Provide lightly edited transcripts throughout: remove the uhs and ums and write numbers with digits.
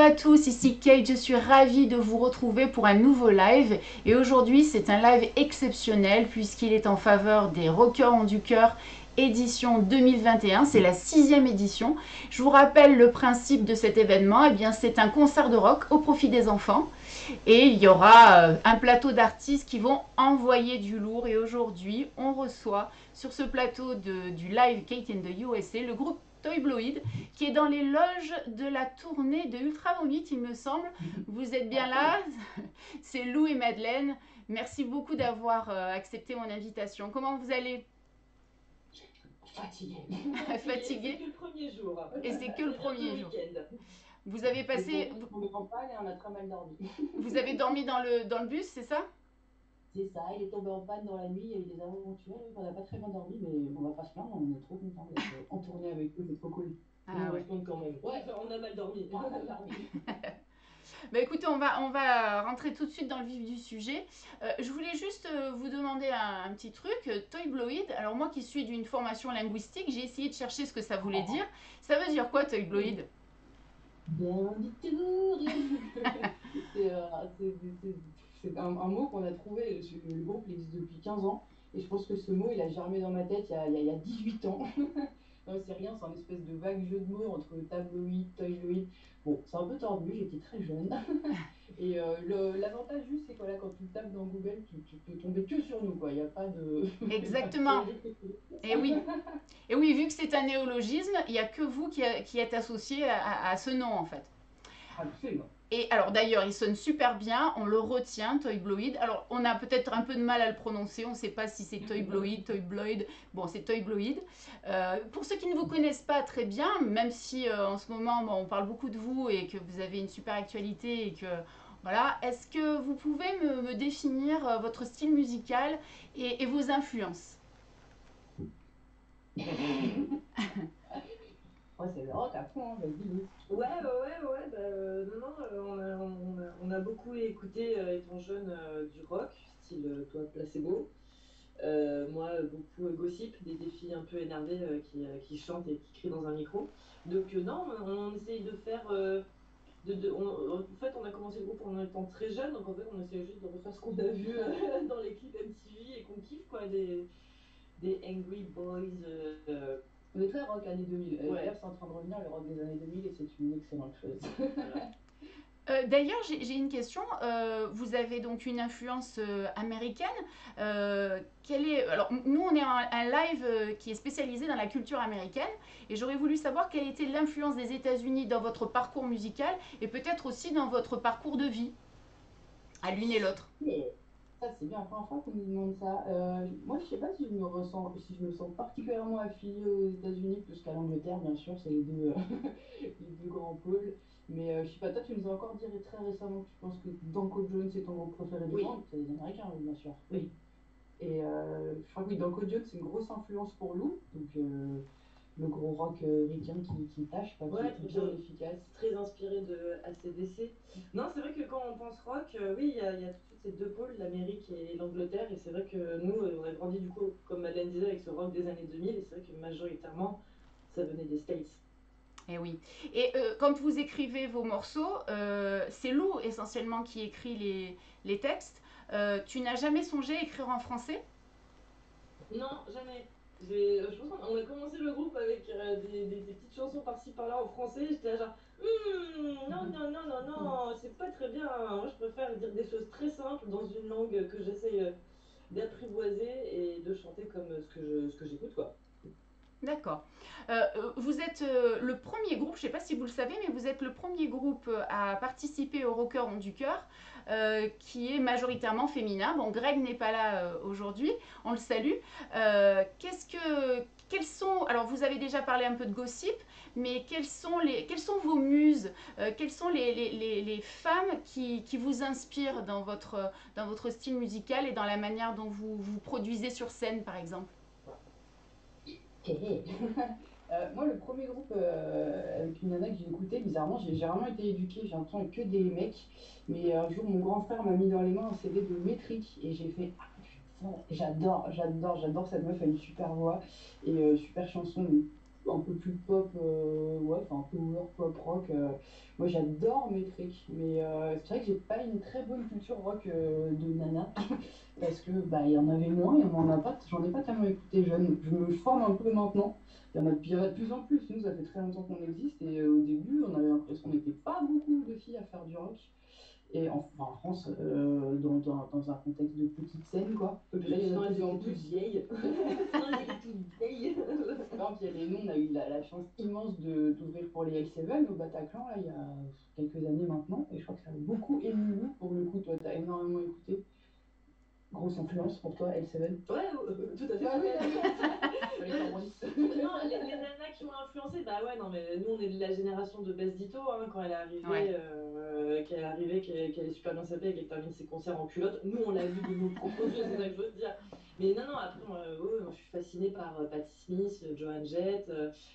à tous, ici Kate, je suis ravie de vous retrouver pour un nouveau live et aujourd'hui c'est un live exceptionnel puisqu'il est en faveur des Rockers ont du cœur édition 2021, c'est la 6e édition. Je vous rappelle le principe de cet événement, eh bien c'est un concert de rock au profit des enfants et il y aura un plateau d'artistes qui vont envoyer du lourd et aujourd'hui on reçoit sur ce plateau du live Kate in the USA le groupe Toy Bloid, qui est dans les loges de la tournée de Ultravomit, il me semble. Vous êtes bien là? C'est Lou et Madeleine. Merci beaucoup d'avoir accepté mon invitation. Comment vous allez? Fatigué. Fatigué? C'est que le premier jour. Et c'est que le premier jour. Vous avez passé. passé. On est en panne et on a très mal dormi. Vous avez dormi dans le bus, c'est ça? C'est ça, il est tombé en panne dans la nuit, il y a eu des aventures, on n'a pas très bien dormi, mais on va pas se plaindre, on est trop content d'être en tournée avec eux, c'est trop cool. Ah ouais. Quand même. Ouais, on a mal dormi. On a mal dormi. Bah écoutez, on va rentrer tout de suite dans le vif du sujet. Je voulais juste vous demander un petit truc. Toy Bloid, alors moi qui suis d'une formation linguistique, j'ai essayé de chercher ce que ça voulait dire. Ça veut dire quoi, Toy Bloid? Bien du tout, rien du tout. C'est un mot qu'on a trouvé, le groupe il existe depuis 15 ans, et je pense que ce mot il a germé dans ma tête il y a 18 ans. Non, c'est rien, c'est un espèce de vague jeu de mots entre tabloïd, toyloïd. Bon, c'est un peu tordu, j'étais très jeune. Et l'avantage juste, c'est que voilà, quand tu tapes dans Google, tu peux tomber que sur nous, quoi. Il n'y a pas de. Exactement. Et oui. Et oui, vu que c'est un néologisme, il n'y a que vous qui êtes associé à ce nom en fait. Absolument. Et alors d'ailleurs, il sonne super bien, on le retient, Toy Bloid. Alors on a peut-être un peu de mal à le prononcer, on ne sait pas si c'est Toy Bloid, Toy Bloid. Bon, c'est Toy Bloid. Pour ceux qui ne vous connaissent pas très bien, même si en ce moment bon, on parle beaucoup de vous et que vous avez une super actualité et que voilà, est-ce que vous pouvez me définir votre style musical et vos influences? Ouais, c'est le rock à fond, hein, vas-y, oui. Ouais, bah, non, non, on a beaucoup écouté étant jeune du rock, style toi, Placebo. Moi, beaucoup Gossip, des filles un peu énervées qui chantent et qui crient dans un micro. Donc, non, on essaye de faire. En fait, on a commencé le groupe en étant très jeune, donc en fait, on essayait juste de refaire ce qu'on a vu dans les clips MTV et qu'on kiffe, quoi, des Angry Boys. On est très rock années 2000. Ouais. D'ailleurs, c'est en train de revenir le rock des années 2000 et c'est une excellente chose. Voilà. D'ailleurs, j'ai une question. Vous avez donc une influence américaine. Alors, nous, on est un live qui est spécialisé dans la culture américaine. Et j'aurais voulu savoir quelle était l'influence des États-Unis dans votre parcours musical et peut-être aussi dans votre parcours de vie, à l'une et l'autre. Mais ça, c'est bien la première fois qu'on me demande ça. Moi, je sais pas si je me sens particulièrement affiliée aux États-Unis plus qu'à l'Angleterre, bien sûr, c'est les deux, les deux grands pôles. Mais je sais pas, toi, tu nous as encore dit très récemment que tu penses que Danko Jones est ton groupe préféré du monde. C'est les Américains, oui, bien sûr. Oui. Et je crois que oui, Danko Jones, c'est une grosse influence pour Lou. Donc, le gros rock ricain qui tâche, pas Ouais, qui est bien efficace. très inspiré de AC/DC. Non, c'est vrai que quand on pense rock, oui, il y a tout de suite ces deux pôles, l'Amérique et l'Angleterre. Et c'est vrai que nous, on a grandi du coup, comme Madeleine disait, avec ce rock des années 2000. Et c'est vrai que majoritairement, ça venait des States. Eh oui. Et quand vous écrivez vos morceaux, c'est Lou essentiellement qui écrit les textes. Tu n'as jamais songé à écrire en français? Non, jamais. Je pense qu'on a commencé le groupe avec des petites chansons par-ci par-là en français. J'étais là genre, non, non, non, non, non, c'est pas très bien. Moi, je préfère dire des choses très simples dans une langue que j'essaye d'apprivoiser et de chanter comme ce que j'écoute, quoi. D'accord. Vous êtes le premier groupe, je ne sais pas si vous le savez, mais vous êtes le premier groupe à participer au Rockers ont du cœur, qui est majoritairement féminin. Bon, Greg n'est pas là aujourd'hui, on le salue. Quels sont, alors vous avez déjà parlé un peu de Gossip, mais quelles sont vos muses, quelles sont les femmes qui vous inspirent dans votre style musical et dans la manière dont vous produisez sur scène, par exemple? Moi, le premier groupe avec une nana que j'ai écouté, bizarrement, j'ai vraiment été éduquée, j'ai entendu que des mecs. Mais un jour, mon grand frère m'a mis dans les mains un CD de Métrique et j'ai fait ah, putain, j'adore cette meuf, elle a une super voix et super chanson. un peu plus pop, ouais, enfin power, pop rock. Moi j'adore Metric, mais c'est vrai que j'ai pas une très bonne culture rock de nana, parce que bah il y en avait moins et on en a pas, j'en ai pas tellement écouté jeune. Je me forme un peu maintenant. Il y en a de plus en plus. Nous, ça fait très longtemps qu'on existe et au début, on avait l'impression qu'on n'était pas beaucoup de filles à faire du rock. Et en France, dans un contexte de petite scène, quoi. Là, il y en Sinon, a de elles plus en étaient toutes plus. vieilles. Sinon, elles étaient toutes vieilles. Non, puis nous, on a eu la chance immense d'ouvrir pour les L7 au Bataclan, là, il y a quelques années maintenant. Et je crois que ça a beaucoup ému nous. Pour le coup, toi, tu as énormément écouté. Grosse influence pour toi, L7. Ouais, tout à fait. Ah oui, ah oui. Fallait que t'arrondisses. Non, les nanas qui m'ont influencé, bah ouais, non, mais nous on est de la génération de Bess Ditto, hein, quand elle est arrivée, Ouais. qu'elle est super bien sapée et qu'elle termine ses concerts en culotte. Nous on l'a vu de nos propres yeux, c'est ça que je veux te dire. Mais non, non, après, moi, je suis fascinée par Patti Smith, Joan Jett,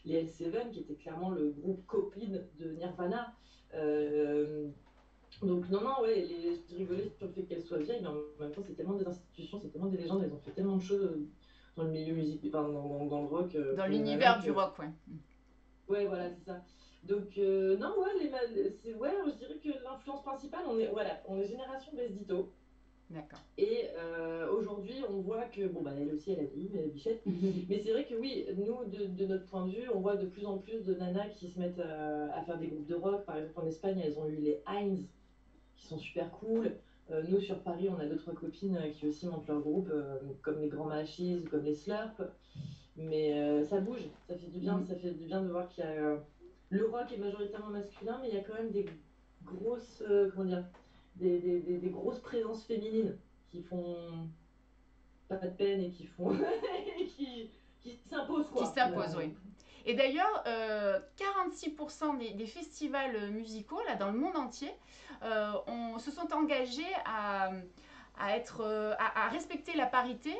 les L7, qui étaient clairement le groupe copine de Nirvana. Euh, donc non, non, ouais, je rigolais sur le fait qu'elles soient vieilles, mais en même temps, c'est tellement des institutions, c'est tellement des légendes, elles ont fait tellement de choses dans le milieu musical, enfin, dans le rock, Dans pour les nanas, l'univers du que... rock, ouais. Ouais, voilà, c'est ça. Donc, non, ouais, ouais, je dirais que l'influence principale, voilà, on est génération Besdito. D'accord. Et aujourd'hui, on voit que, bon, bah, elle aussi, elle a vieilli, mais Bichette. Mais c'est vrai que oui, nous, de notre point de vue, on voit de plus en plus de nanas qui se mettent à faire des groupes de rock. Par exemple, en Espagne, elles ont eu les Heinz, qui sont super cool. Nous, sur Paris, on a deux, trois copines qui aussi montent leur groupe, comme les Grands Machis, comme les Slurp. Mais ça bouge, ça fait du bien, ça fait du bien de voir qu'il y a. Le rock est majoritairement masculin, mais il y a quand même des grosses, comment dire, des grosses présences féminines qui font pas de peine et qui font. et qui s'imposent, Qui quoi. s'impose, oui. Et d'ailleurs, 46% des festivals musicaux là, dans le monde entier se sont engagés à respecter la parité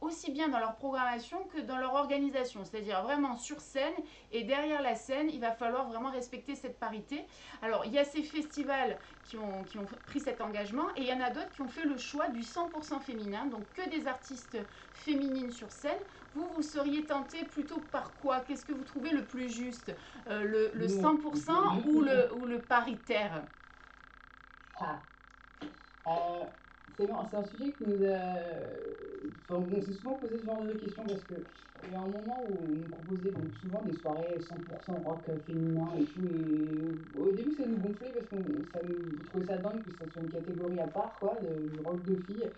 aussi bien dans leur programmation que dans leur organisation. C'est-à-dire vraiment sur scène et derrière la scène, il va falloir vraiment respecter cette parité. Alors, il y a ces festivals qui ont pris cet engagement et il y en a d'autres qui ont fait le choix du 100% féminin, donc que des artistes féminines sur scène. Vous seriez tenté plutôt par quoi? Qu'est-ce que vous trouvez le plus juste? Le 100% ou le paritaire? Ah. C'est un sujet qui nous a. Enfin, on s'est souvent posé ce genre de questions parce qu'il y a un moment où on nous proposait donc, souvent des soirées 100% rock féminin et tout. Et au début, ça nous gonflait parce on trouvait ça dingue que ça soit une catégorie à part, quoi, de rock de filles.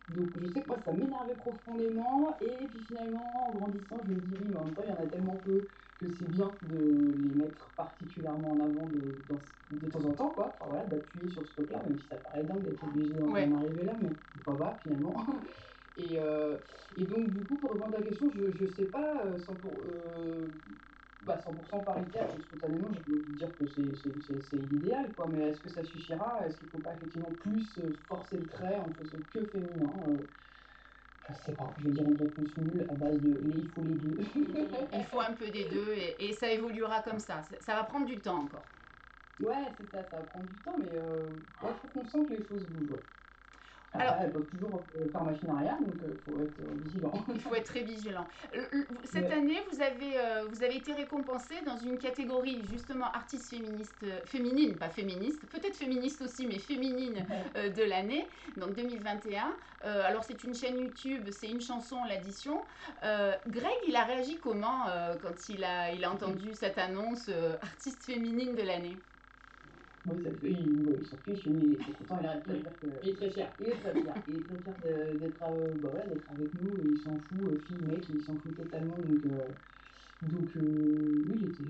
Donc je sais que moi, ça m'énervait profondément. Et puis finalement, en grandissant, je me dis oui, mais en même temps, il y en a tellement peu que c'est bien de les mettre particulièrement en avant de temps en temps, quoi. Enfin voilà, d'appuyer sur ce truc-là, même si ça paraît dingue d'être obligé Ouais. d'en arriver là, mais pourquoi pas finalement. Et, euh, et donc du coup, pour répondre à la question, je sais pas 100% paritaire, spontanément, je peux vous dire que c'est l'idéal, quoi. Mais est-ce que ça suffira? Est-ce qu'il ne faut pas effectivement plus forcer le trait en faisant que féminin? Je sais pas, je vais dire une réponse nulle à base de il faut les deux. Il faut un peu des deux et ça évoluera comme ça. Ça va prendre du temps encore. Ouais, c'est ça, ça va prendre du temps, mais ouais, faut qu'on sent que les choses bougent. Ouais. Après, Alors, elles peuvent toujours faire machine arrière, donc il faut être vigilant. il faut être très vigilant. Cette Ouais. année, vous avez été récompensé dans une catégorie justement artiste féministe, féminine, pas féministe, peut-être féministe aussi, mais féminine de l'année, donc 2021. Alors c'est une chaîne YouTube, c'est une chanson, l'addition. Greg, il a réagi comment quand il a entendu cette annonce artiste féminine de l'année? Oui, il s'en fiche, lui, c'est content, il arrête pas de dire que. Il est très fier. Il est très fier. Il est très fier bah ouais, d'être avec nous, et il s'en fout, fille, mec, il s'en fout totalement, oui, il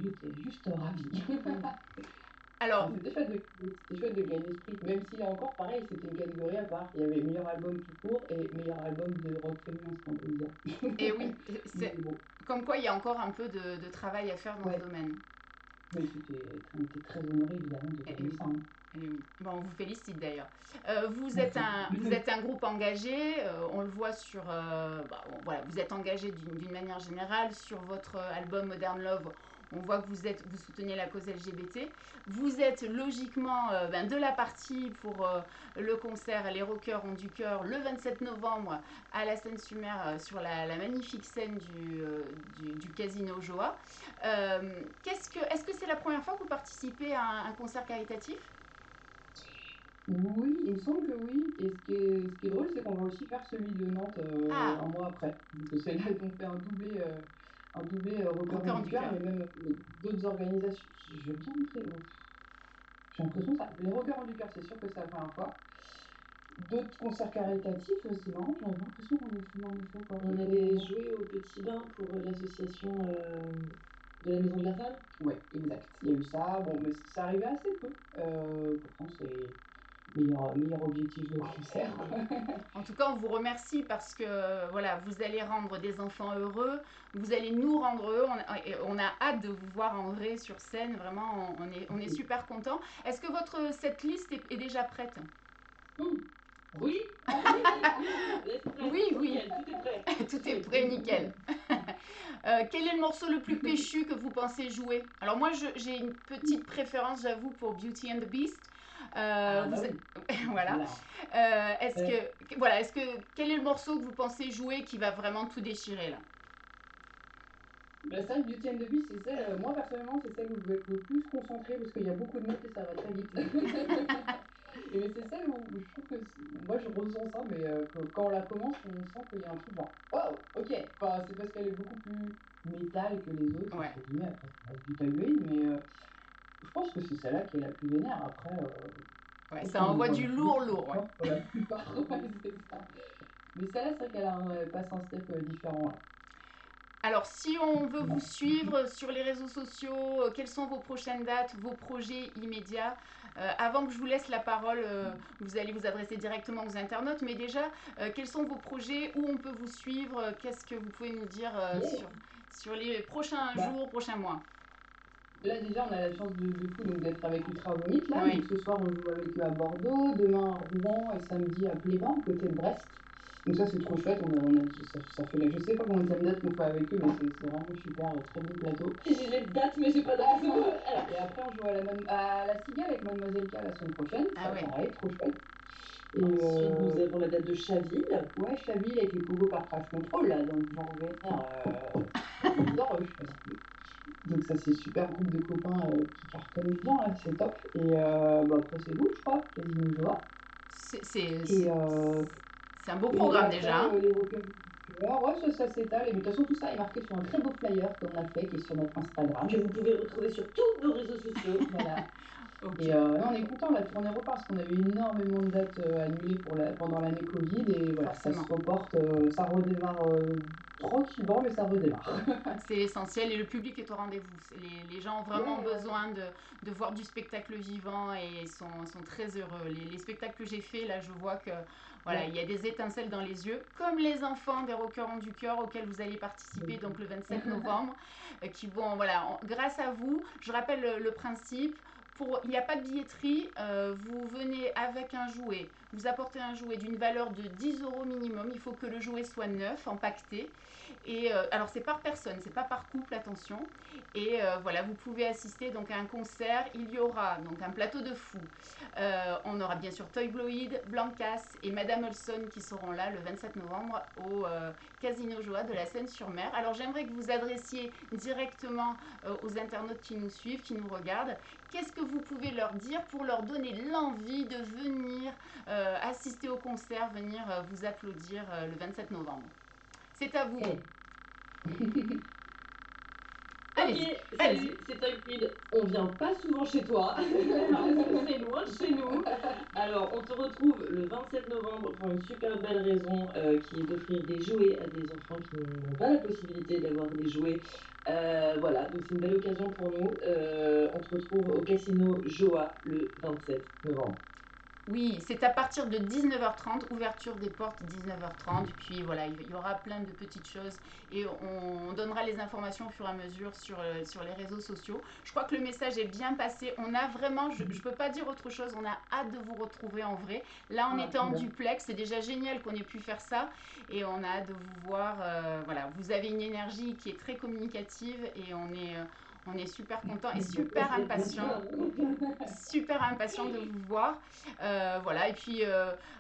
était juste ravi. Alors, C'était chouette de gagner ce prix, même si là encore, pareil, c'était une catégorie à part. Il y avait meilleur album tout court et meilleur album de rock féminin, ce qu'on peut dire. et oui, Mais bon, comme quoi il y a encore un peu de travail à faire dans ce ouais, domaine. mais on était très honorés évidemment de Et gagner oui. ça. Hein. Et oui. Bon, on vous félicite d'ailleurs. Merci. Vous êtes un groupe engagé, on le voit sur... voilà, vous êtes engagé d'une manière générale sur votre album Modern Love. on voit que vous soutenez la cause LGBT. Vous êtes logiquement de la partie pour le concert Les Rockeurs ont du cœur le 27 novembre à la Seine-sur-Mer sur la magnifique scène du Casino Joa. Est-ce que c'est la première fois que vous participez à un concert caritatif? Oui, il me semble que oui. Et ce qui est drôle, c'est qu'on va aussi faire celui de Nantes un mois après. Donc c'est là qu'on fait un doublé Rockers Rockeurs ont ont du du cœur, cœur. mais même d'autres organisations. Je vais bien montrer. J'ai l'impression que ça. Les Rockers ont du cœur, c'est sûr que c'est la première fois. D'autres concerts caritatifs, c'est marrant, j'avais l'impression qu'on avait fait quoi. On avait joué au Petit Bain pour l'association de la Maison de la Femme. Ouais, exact. Il y a eu ça. Bon, mais ça arrivait assez peu. Pourtant, c'est meilleur objectif de concert. En tout cas, on vous remercie parce que voilà, vous allez rendre des enfants heureux, vous allez nous rendre heureux. On a hâte de vous voir en vrai sur scène. Vraiment, on est super contents. Est-ce que votre setlist est déjà prête? Oui. Oui, oui. Tout est prêt. Tout est prêt, nickel. Quel est le morceau le plus péchu que vous pensez jouer? Alors moi, j'ai une petite préférence, j'avoue, pour Beauty and the Beast. Voilà. Quel est le morceau que vous pensez jouer qui va vraiment tout déchirer là? C'est vrai que Beauty and the Beast, c'est celle, moi personnellement, c'est celle où je vais être le plus concentrée parce qu'il y a beaucoup de notes et ça va très vite. Et mais c'est celle où je trouve que moi je ressens ça, mais quand on la commence, on sent qu'il y a un truc genre wow, ok. Enfin, c'est parce qu'elle est beaucoup plus métal que les autres, Ouais. entre guillemets, après ça reste du Talway, mais je pense que c'est celle-là qui est la plus vénère. Après, ouais, ça envoie du lourd. Ouais. Pour la plupart, ouais, c'est ça. Mais celle-là, c'est vrai qu'elle passe un step différent. Là. Alors, si on veut vous suivre sur les réseaux sociaux, quelles sont vos prochaines dates, vos projets immédiats? Avant que je vous laisse la parole, vous allez vous adresser directement aux internautes, mais déjà, quels sont vos projets? Où on peut vous suivre? Qu'est-ce que vous pouvez nous dire sur les prochains jours, prochains mois? Là, déjà, on a la chance de fou d'être avec Ultra Vomit. Là. Oui. Donc, ce soir, on joue avec eux à Bordeaux, demain à Rouen et samedi à Pléban, côté de Brest. Donc ça, c'est trop chouette. Ça fait je sais pas combien de dates qu'on fait avec eux, mais c'est vraiment super, très bon plateau. J'ai les dates, mais j'ai pas de réseau. Et après, on joue à la Cigale avec Mademoiselle K la semaine prochaine. Ah ouais. Pareil, trop chouette. Et ensuite, nous avons la date de Chaville. Ouais, Chaville avec les Pogo par Crash Control, là, donc j'en vénère. J'adore, je sais pas. Donc ça, c'est super groupe de copains qui cartonnent bien, là, c'est top. Et après, c'est vous, je crois, Casino Joa. C'est un beau programme déjà. Les ouais, ça s'étale. Et de toute façon, tout ça est marqué sur un très beau flyer qu'on a fait, qui est sur notre Instagram. Que vous pouvez retrouver sur tous nos réseaux sociaux. Voilà. Okay. Et on est content, la tournée repart parce qu'on avait énormément de dates annulées pendant l'année Covid. Et voilà, ça se reporte, ça redémarre tranquillement, mais ça redémarre. C'est l'essentiel et le public est au rendez-vous. Les gens ont vraiment besoin de voir du spectacle vivant et sont très heureux. Les spectacles que j'ai faits, là, je vois que voilà, il y a des étincelles dans les yeux, comme les enfants des Rockeurs ont du cœur auxquels vous allez participer donc le 27 novembre, qui vont, voilà, grâce à vous, je rappelle le principe. Il n'y a pas de billetterie, vous venez avec un jouet, vous apportez un jouet d'une valeur de 10 € minimum, il faut que le jouet soit neuf, empaqueté, et alors c'est par personne, c'est pas par couple, attention, et voilà, vous pouvez assister donc à un concert, il y aura donc un plateau de fous, on aura bien sûr Toy Bloid, Blancas et Madame Olson qui seront là le 27 novembre au Casino Joa de la Seine-sur-Mer. Alors j'aimerais que vous adressiez directement aux internautes qui nous suivent, qui nous regardent. Qu'est-ce que vous pouvez leur dire pour leur donner l'envie de venir assister au concert, venir vous applaudir le 27 novembre? C'est à vous. Ok, salut, c'est Toy. On vient pas souvent chez toi, parce que c'est loin de chez nous. Alors, on te retrouve le 27 novembre pour une super belle raison qui est d'offrir des jouets à des enfants qui n'ont pas la possibilité d'avoir des jouets. Voilà, donc c'est une belle occasion pour nous. On te retrouve au Casino Joa le 27 novembre. Oui, c'est à partir de 19h30, ouverture des portes 19h30, puis voilà, il y aura plein de petites choses et on donnera les informations au fur et à mesure sur les réseaux sociaux. Je crois que le message est bien passé, on a vraiment, je ne peux pas dire autre chose, on a hâte de vous retrouver en vrai. Là, on était en duplex, c'est déjà génial qu'on ait pu faire ça et on a hâte de vous voir. Voilà, vous avez une énergie qui est très communicative et On est super content et super impatient de vous voir. Voilà, et puis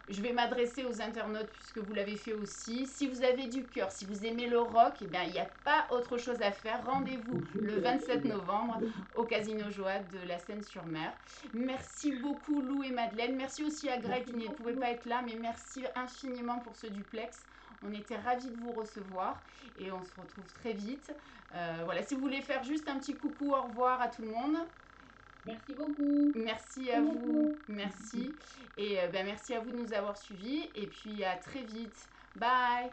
je vais m'adresser aux internautes puisque vous l'avez fait aussi. Si vous avez du cœur, si vous aimez le rock, eh bien, il n'y a pas autre chose à faire. Rendez-vous le 27 novembre au Casino Joad de la Seine-sur-Mer. Merci beaucoup Lou et Madeleine. Merci aussi à Greg qui ne pouvait pas être là, mais merci infiniment pour ce duplex. On était ravis de vous recevoir et on se retrouve très vite. Voilà, si vous voulez faire juste un petit coucou, au revoir à tout le monde. Merci beaucoup. Merci à vous. Merci. Et merci à vous de nous avoir suivis. Et puis à très vite. Bye.